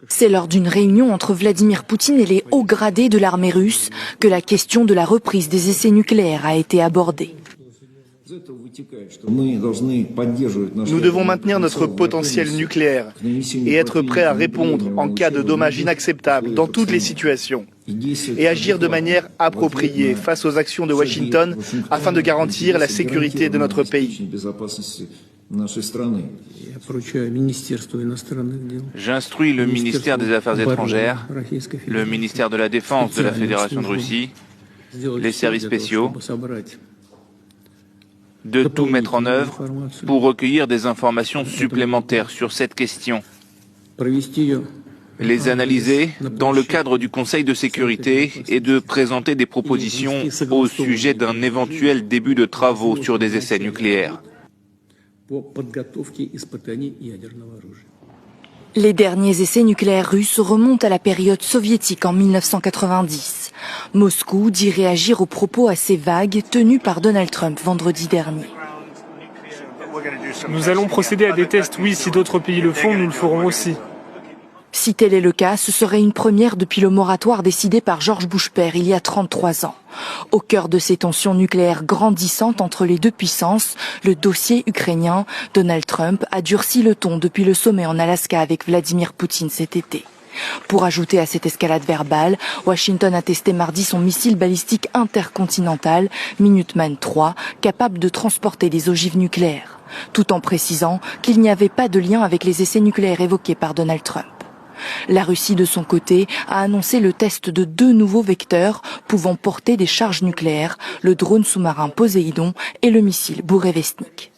C'est lors d'une réunion entre Vladimir Poutine et les hauts gradés de l'armée russe que la question de la reprise des essais nucléaires a été abordée. Nous devons maintenir notre potentiel nucléaire et être prêts à répondre en cas de dommages inacceptables dans toutes les situations et agir de manière appropriée face aux actions de Washington afin de garantir la sécurité de notre pays. J'instruis le ministère des Affaires étrangères, le ministère de la Défense de la Fédération de Russie, les services spéciaux, de tout mettre en œuvre pour recueillir des informations supplémentaires sur cette question, les analyser dans le cadre du Conseil de sécurité et de présenter des propositions au sujet d'un éventuel début de travaux sur des essais nucléaires. Les derniers essais nucléaires russes remontent à la période soviétique en 1990. Moscou dit réagir aux propos assez vagues tenus par Donald Trump vendredi dernier. Nous allons procéder à des tests, oui, si d'autres pays le font, nous le ferons aussi. Si tel est le cas, ce serait une première depuis le moratoire décidé par George Bush père il y a 33 ans. Au cœur de ces tensions nucléaires grandissantes entre les deux puissances, le dossier ukrainien, Donald Trump a durci le ton depuis le sommet en Alaska avec Vladimir Poutine cet été. Pour ajouter à cette escalade verbale, Washington a testé mardi son missile balistique intercontinental Minuteman III, capable de transporter des ogives nucléaires, tout en précisant qu'il n'y avait pas de lien avec les essais nucléaires évoqués par Donald Trump. La Russie, de son côté, a annoncé le test de 2 nouveaux vecteurs pouvant porter des charges nucléaires, le drone sous-marin Poséidon et le missile Bourevestnik.